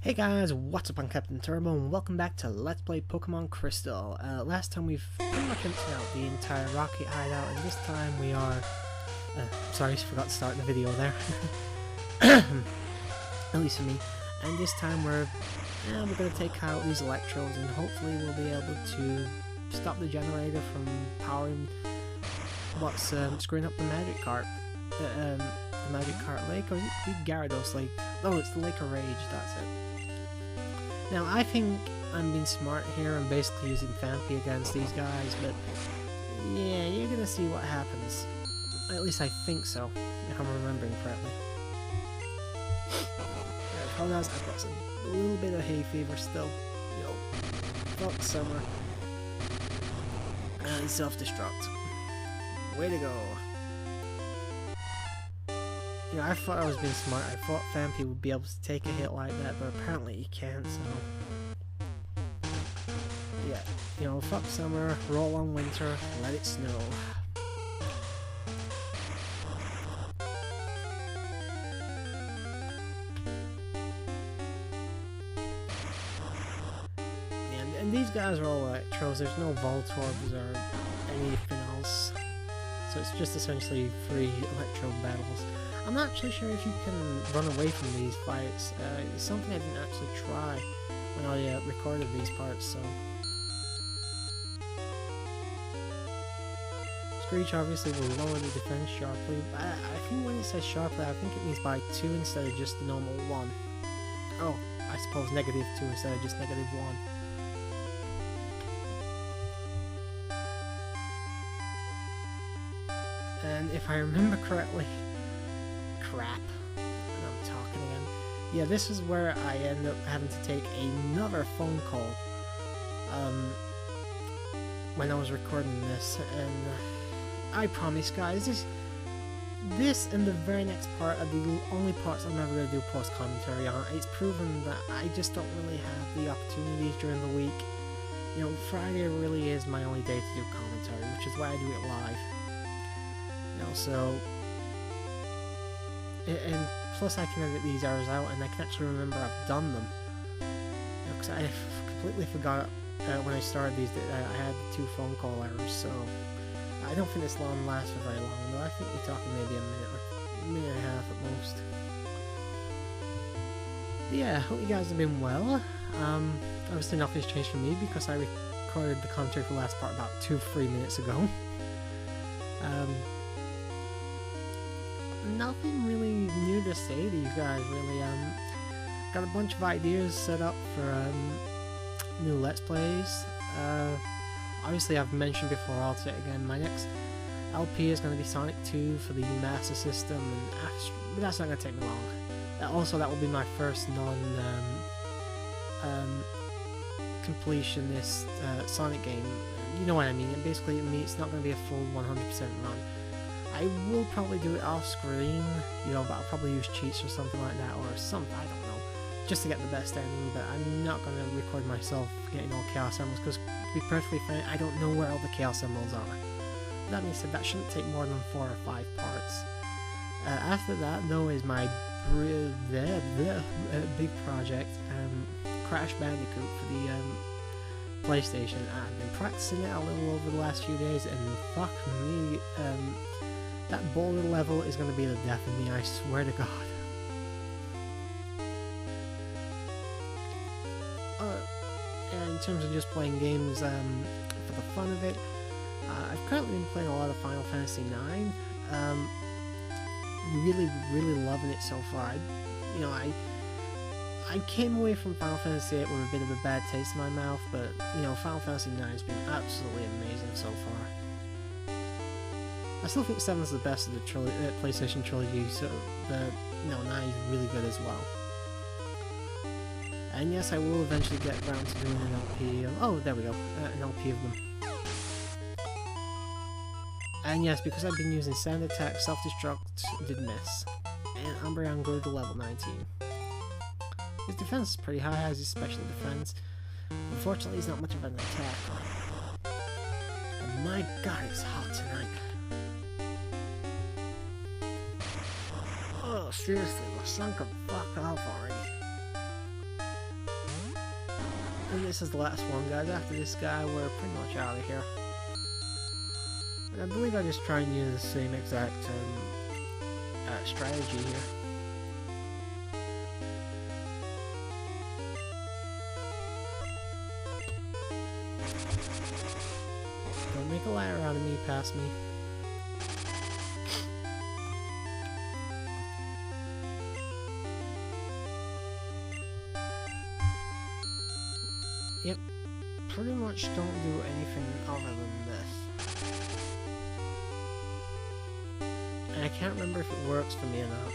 Hey guys, what's up? I'm Captain Turbo and welcome back to Let's Play Pokemon Crystal. Last time we've pretty much emptied out the entire Rocket Hideout, and this time we are... sorry, I forgot to start the video there. At least for me. And this time we're going to take out these Electros and hopefully we'll be able to stop the generator from powering what's screwing up the Magikarp. The Magikarp Lake, or is it the Gyarados Lake? Oh, it's the Lake of Rage, that's it. Now, I think I'm being smart here and basically using Phanpy against these guys, but yeah, you're gonna see what happens. At least I think so, if I'm remembering correctly. I apologize, I've got a little bit of hay fever still. Yo, fuck summer. And self-destruct. Way to go. You know, I thought I was being smart. I thought Phanpy would be able to take a hit like that, but apparently he can't, so... yeah, you know, fuck summer, roll on winter, let it snow. And these guys are all Electros, there's no Voltorbs or anything else. So it's just essentially free Electro battles. I'm not actually sure if you can run away from these fights. It's something I didn't actually try when I recorded these parts, so... Screech obviously will lower the defense sharply, but I think when it says sharply, I think it means by 2 instead of just the normal 1. Oh, I suppose negative 2 instead of just negative 1. And if I remember correctly... crap. I'm talking again. Yeah, this is where I end up having to take another phone call. When I was recording this, and I promise guys, this and the very next part are the only parts I'm ever going to do post-commentary on. It's proven that I just don't really have the opportunities during the week. You know, Friday really is my only day to do commentary, which is why I do it live. You know, so... and plus I can edit these hours out and I can actually remember I've done them. Because I completely forgot when I started these that I had 2 phone call errors, so I don't think this long lasts for very long, though I think you're talking maybe a minute and a half at most. But yeah, hope you guys have been well. Obviously nothing's changed for me because I recorded the commentary for the last part about 2-3 minutes ago. Nothing really new to say to you guys, really. Got a bunch of ideas set up for new Let's Plays. Obviously, I've mentioned before, I'll say it again, my next LP is going to be Sonic 2 for the Master System, and that's not going to take me long. Also, that will be my first completionist Sonic game. You know what I mean? And basically, it's not going to be a full 100% run. I will probably do it off screen, you know, but I'll probably use cheats or something like that, or something, I don't know, just to get the best ending, but I'm not going to record myself getting all Chaos Emeralds, because to be perfectly frank, I don't know where all the Chaos Emeralds are. That being said, that shouldn't take more than 4 or 5 parts. After that, though, is my big project, Crash Bandicoot for the PlayStation. I've been practicing it a little over the last few days, and fuck me, that boulder level is going to be the death of me, I swear to God. And in terms of just playing games for the fun of it, I've currently been playing a lot of Final Fantasy IX. Really loving it so far. You know, I came away from Final Fantasy VIII with a bit of a bad taste in my mouth, but, you know, Final Fantasy IX has been absolutely amazing so far. I still think 7 is the best of the PlayStation trilogy, so you know, 9 is really good as well. And yes, I will eventually get around to doing an LP of... oh, there we go, an LP of them. And yes, because I've been using Sand Attack, Self-Destruct did miss, and Umbreon grew to level 19. His defense is pretty high, as his special defense. Unfortunately, he's not much of an attacker. And my god, it's hot tonight. Oh, seriously, the sun could fuck off already. And this is the last one, guys. After this guy, we're pretty much out of here. And I believe I just try and use the same exact strategy here. Don't make a liar out of me, past me. Yep, pretty much don't do anything other than this. And I can't remember if it works for me or not.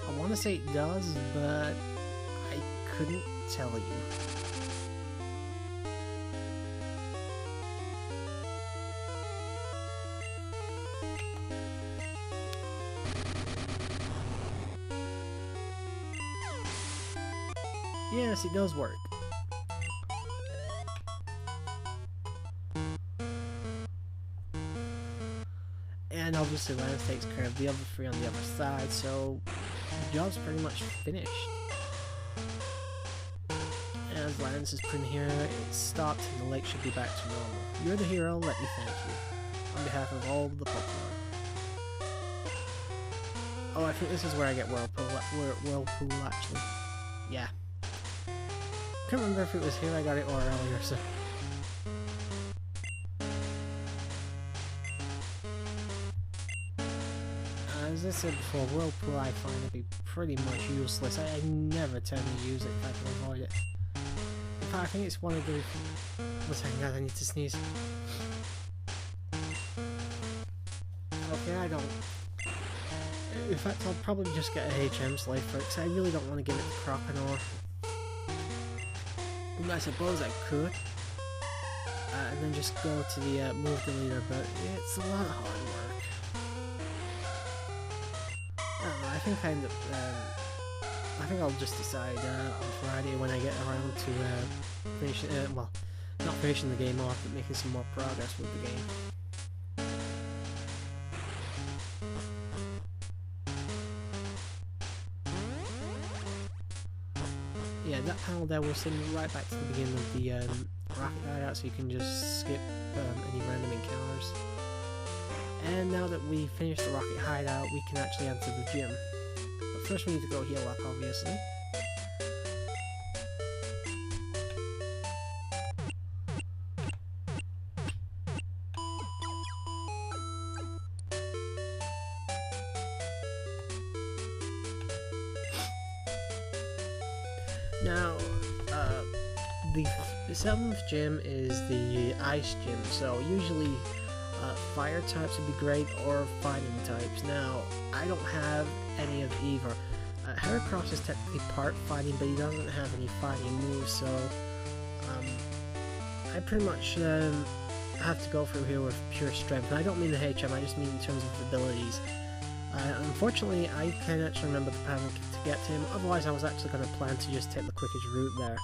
I want to say it does, but I couldn't tell you. Yes, it does work. And obviously Lance takes care of the other three on the other side, so the job's pretty much finished. As Lance is putting here, it's stopped and the lake should be back to normal. You're the hero, let me thank you. On behalf of all the Pokemon. Oh, I think this is where I get Whirlpool actually. Yeah. I can't remember if it was here I got it or earlier, so... As I said before, Whirlpool I find to be pretty much useless. I never tend to use it if I can avoid it. In fact, I think it's one of the... What's hang on, I need to sneeze. Okay, I don't... In fact, I'll probably just get a HM Slave for it, because I really don't want to give it to Croconaw. I suppose I could, and then just go to the move deleter, but it's a lot of hard work. I don't know, I think I think I'll just decide on Friday when I get around to finish, well, not finishing the game off, but making some more progress with the game. Yeah, that panel there will send you right back to the beginning of the Rocket Hideout, so you can just skip any random encounters. And now that we finished the Rocket Hideout, we can actually enter the gym. But first we need to go heal up, obviously. Now, the 7th gym is the Ice Gym, so usually Fire types would be great, or Fighting types. Now, I don't have any of either. Heracross is technically part Fighting, but he doesn't have any Fighting moves, so I pretty much have to go through here with pure Strength. And I don't mean the HM, I just mean in terms of abilities. Unfortunately, I can't actually remember the pattern to get to him, otherwise I was actually going to plan to just take the quickest route there.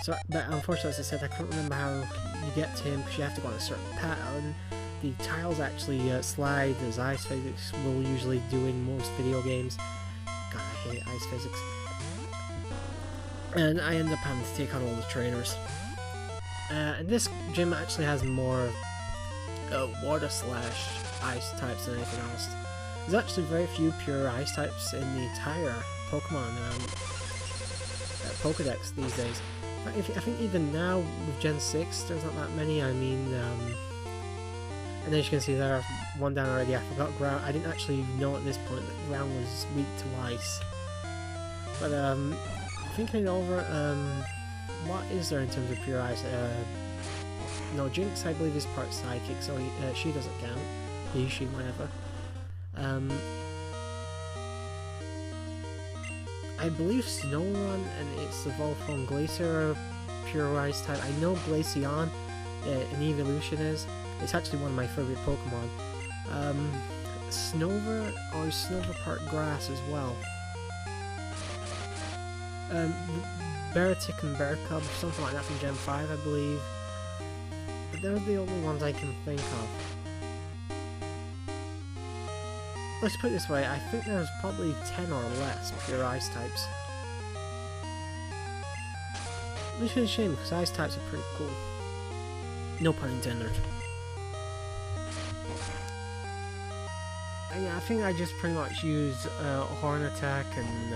So, but unfortunately, as I said, I couldn't remember how you get to him, because you have to go on a certain pattern. The tiles actually slide, as Ice Physics will usually do in most video games. God, I hate Ice Physics. And I end up having to take on all the trainers. And this gym actually has more water slash ice types than anything else. There's actually very few pure ice types in the entire Pokemon Pokedex these days. I think even now with Gen 6 there's not that many. I mean, and as you can see there, one down already. I forgot Ground. I didn't actually know at this point that Ground was weak to ice. But thinking it over, what is there in terms of pure ice? No, Jinx I believe is part psychic, so she doesn't count. He, she, whatever. I believe Snorunt and its evolved form Glacier are pure ice type. I know Glaceon, an evolution is. It's actually one of my favorite Pokemon. Snover, or Snover part grass as well. Baratic and Bearcub, something like that from Gen 5 I believe. But they're the only ones I can think of. Let's put it this way, I think there's probably 10 or less pure ice types. Which is a shame because ice types are pretty cool. No pun intended. And yeah, I think I just pretty much use Horn Attack and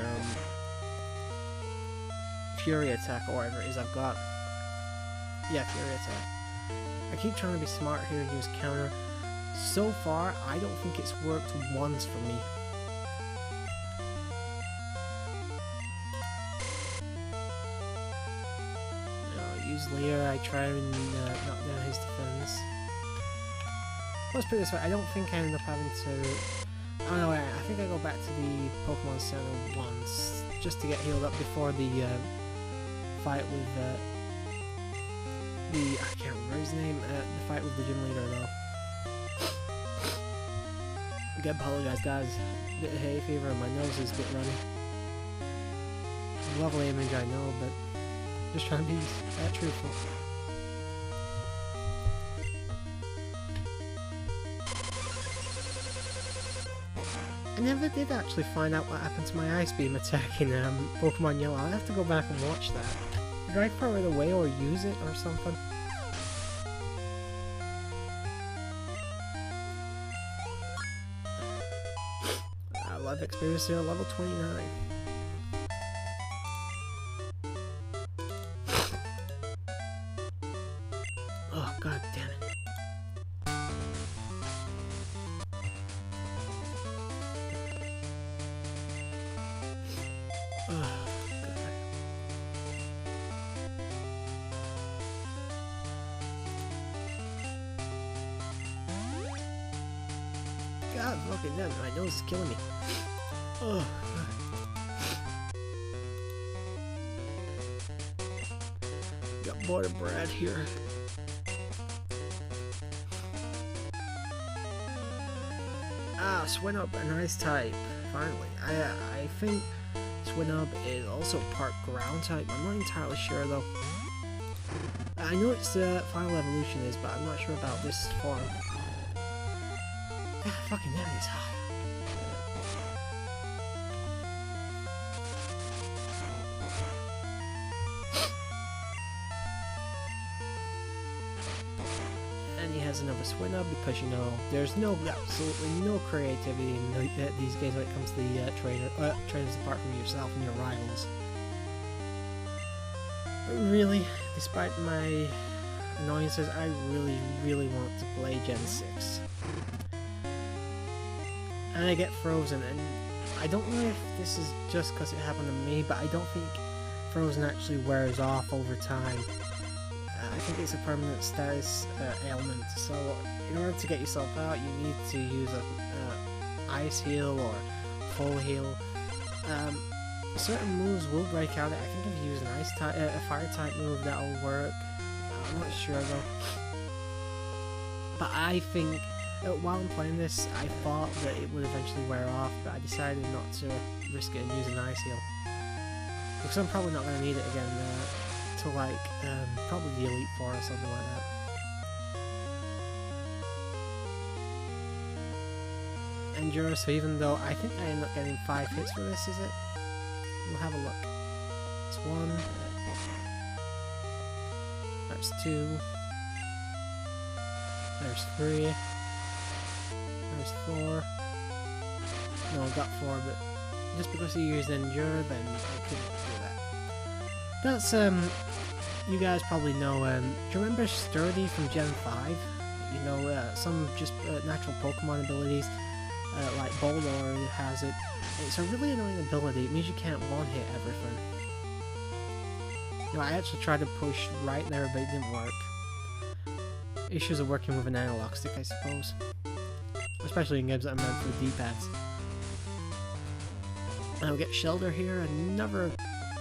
Fury Attack or whatever it is I've got. Yeah, Fury Attack. I keep trying to be smart here and use Counter. So far, I don't think it's worked once for me. Use Leer, I try and knock down his defense. Let's put it this way, I don't think I end up having to... Oh no, I think I go back to the Pokemon Center once, just to get healed up before the fight with I can't remember his name, the fight with the gym leader though. I apologize guys, a bit of hay fever and my nose is a bit runny. Lovely image I know, but just trying to be truthful. I never did actually find out what happened to my Ice Beam attack in Pokemon Yellow. I'll have to go back and watch that. Did I throw it away or use it or something? Life experience here, level 29. Oh, god damn it. Oh, god. God fucking damn it, my nose is killing me. Oh, got butter bread here. Ah, Swinub, a nice type. Finally, I think Swinub is also part ground type. I'm not entirely sure though. I know it's final evolution is, but I'm not sure about this form. Ah, fucking that is hot. And he has another Swinub because, you know, there's absolutely no creativity in these games when it comes to the trainers apart from yourself and your rivals. But really, despite my annoyances, I really want to play Gen 6. And I get frozen, and I don't know if this is just because it happened to me, but I don't think frozen actually wears off over time. I think it's a permanent status ailment, so in order to get yourself out, you need to use a ice heal or full heal. Certain moves will break out. I think if you use an a fire type move, that'll work. I'm not sure though. But I think while I'm playing this, I thought that it would eventually wear off, but I decided not to risk it and use an ice heal because I'm probably not going to need it again. To like, probably the Elite Four or something like that. Endure, so even though I think I end up getting 5 hits for this, is it? We'll have a look. It's 1. There's 2. There's 3. There's 4. No, I got 4, but just because you used Endure, then I couldn't do that. That's, you guys probably know, do you remember Sturdy from Gen 5? You know, some just natural Pokemon abilities, like Boldor has it. It's a really annoying ability. It means you can't one-hit everything. You know, I actually tried to push right there, but it didn't work. Issues of working with an analog stick, I suppose. Especially in games that are meant for D-pads. I'll get Shelter here, another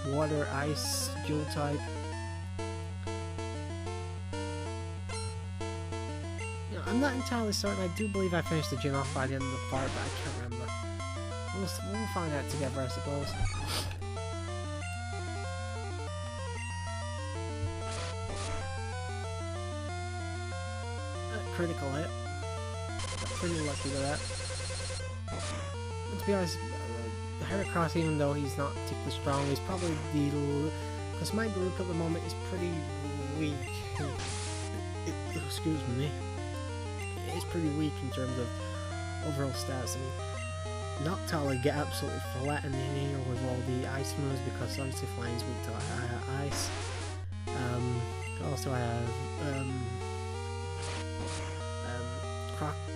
water, ice, dual type. You know, I'm not entirely certain. I do believe I finished the gym off by the end of the part, but I can't remember. We'll find out together, I suppose. Critical hit. Got pretty lucky with that. But to be honest, Heracross, even though he's not particularly strong, is probably the because my group at the moment is pretty weak. Excuse me. It's pretty weak in terms of overall stats. I mean, Noctowl would get absolutely flattened in here with all the ice moves because obviously Flying's weak to ice. Also I have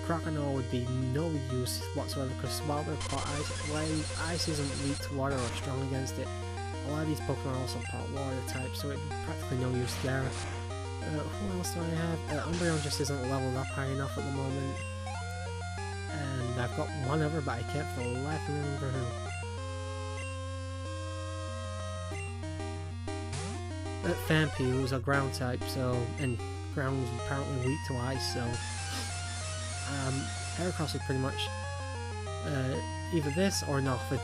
Croconaw would be no use whatsoever because while they're pot ice isn't weak to water or strong against it, a lot of these Pokemon are also pot water types, so it'd be practically no use there. Who else do I have? Umbreon just isn't leveled up high enough at the moment. And I've got one other, but I can't for the life of me remember who. Phanpy, who's a ground type, so, and ground was apparently weak to ice, so Heracross is pretty much either this or nothing.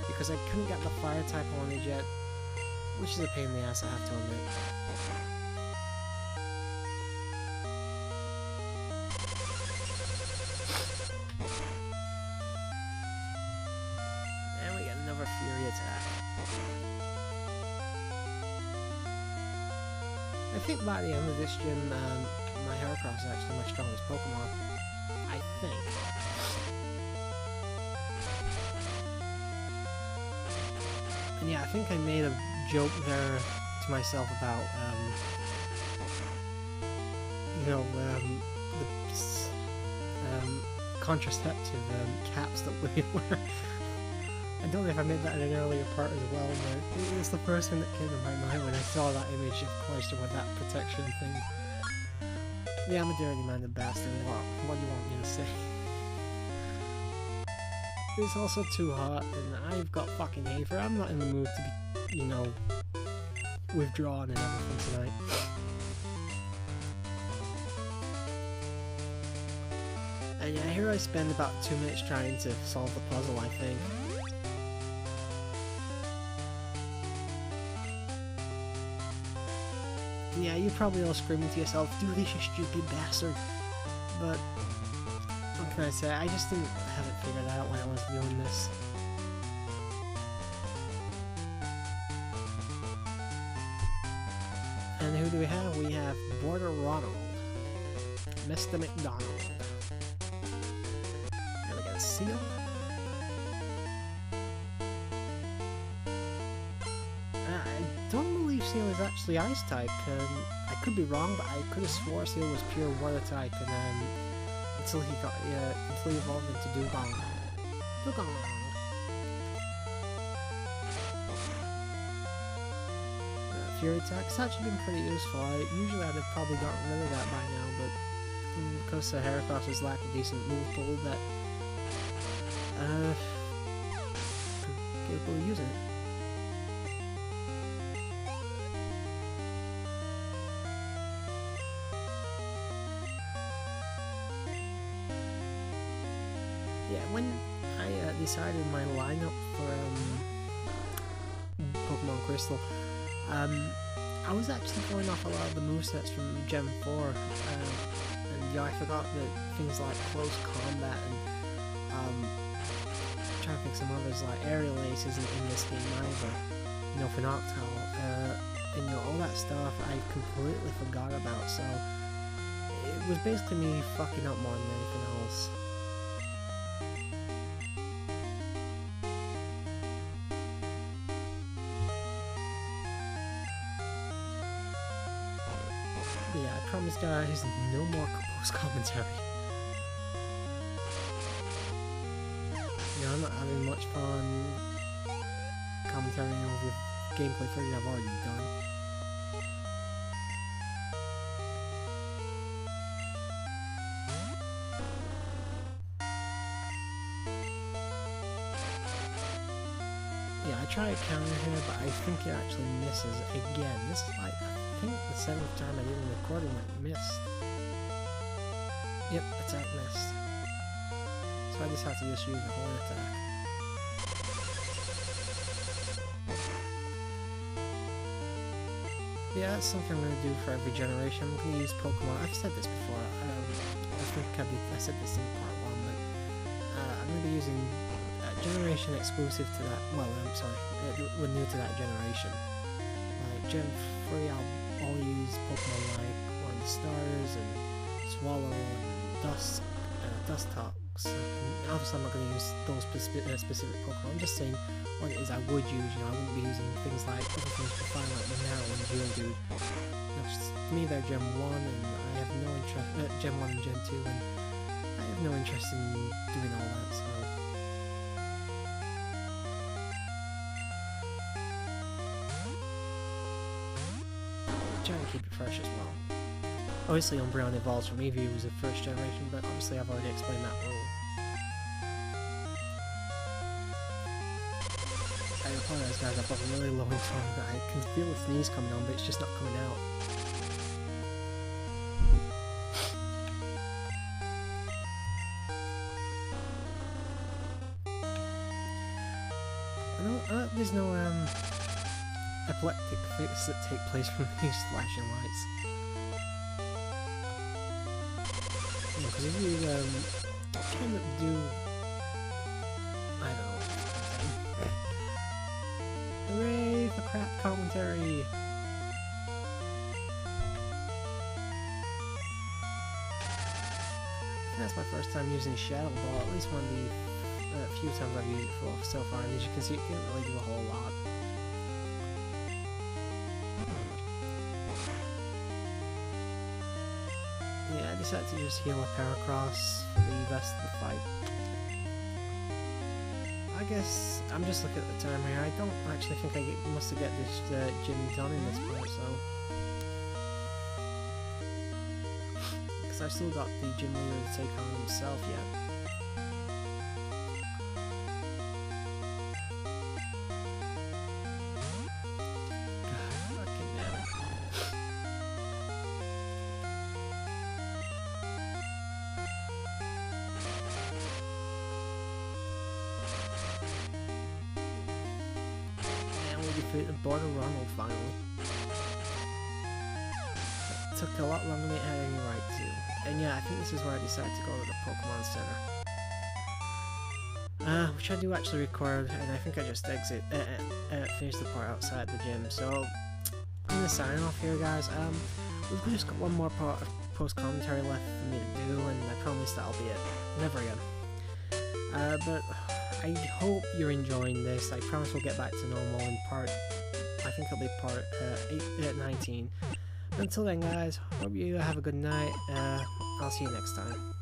Because I couldn't get the fire type on it yet, which is a pain in the ass, I have to admit. And we get another Fury attack. I think by the end of this gym, my Heracross is actually my strongest Pokemon. I think. And yeah, I think I made a joke there to myself about, you know, the contraceptive caps that women wear. I don't know if I made that in an earlier part as well, but it was the first thing that came to my mind when I saw that image of Cloyster with that protection thing. Yeah, I'm a dirty minded bastard. What do you want me to say? It's also too hot, and I've got fucking Aether. I'm not in the mood to be, you know, withdrawn and everything tonight. And yeah, here I spend about 2 minutes trying to solve the puzzle, I think. Yeah, you're probably all screaming to yourself, do this, you stupid bastard. But, what can I say? I just didn't have it figured out when I was doing this. And who do we have? We have Border Ronald. Mr. McDonald. And we got a Seal. I don't believe Seal is actually Ice type. I could be wrong, but I could have swore Seal was pure Water type, and until he evolved into Dugong. Fury attack. It's actually been pretty useful. Usually I'd have probably gotten rid of that by now, but because Heracross has lacked a decent move pool, that I'm capable of using it. Yeah, when I decided my lineup for Pokemon Crystal, I was actually going off a lot of the movesets from Gen 4, and yeah, I forgot that things like Close Combat and I'm trying to think some others like Aerial Ace isn't in this game either, you know, for Noctowl, and you know, all that stuff I completely forgot about, so it was basically me fucking up more than anything else. Yeah, I promise guys, no more post commentary. Yeah, I'm not having much fun commentating over gameplay footage I've already done. Yeah, I try a counter here, but I think it actually misses again. This is like, I think the 7th time I did a recording when it missed. Yep, attack missed. So I just have to just use the horn attack. Yeah, that's something I'm going to do for every generation. I'm going to use Pokemon. I've said this before. I think I said this in part 1, but I'm going to be using generation exclusive to that. Well, I'm sorry, we're new to that generation. Like Gen 3, I'll use Pokemon like One of the Stars and Swallow and Dustox. Obviously, I'm not going to use those specific Pokemon. I'm just saying what it is I would use. You know, I wouldn't be using things like other things to find like Monero and Geodude. You know, to me, they're Gen 1, and I have no interest. Gen 1 and Gen 2, and I have no interest in doing all that. So. Try and keep it fresh as well. Obviously Umbreon evolves from Eevee was the first generation, but obviously I've already explained that rule. I apologize guys, I've got a really low tone, but I can feel the sneeze coming on, but it's just not coming out. I know there's no epileptic fits that take place from these flashing lights. Because if you kind of do, I don't know. Hooray for crap commentary! That's my first time using Shadow Ball, at least one of the few times I've used it for so far, and as you can see, it didn't really do a whole lot. Yeah, I decided to just heal a Paracross for the rest of the fight. I guess I'm just looking at the time here. I don't actually think I must get this gym done in this part, so. Because I've still got the gym leader to take on himself yet. The border Ronald finally. It took a lot longer than it had any right to. And yeah, I think this is where I decided to go to the Pokemon Center. Which I do actually record, and I think I just finish the part outside the gym. So I'm gonna sign off here, guys. We've just got one more part of post-commentary left for me to do, and I promise that'll be it. Never again. But I hope you're enjoying this. I promise we'll get back to normal in part, I think it'll be part 19. But until then guys, hope you have a good night. I'll see you next time.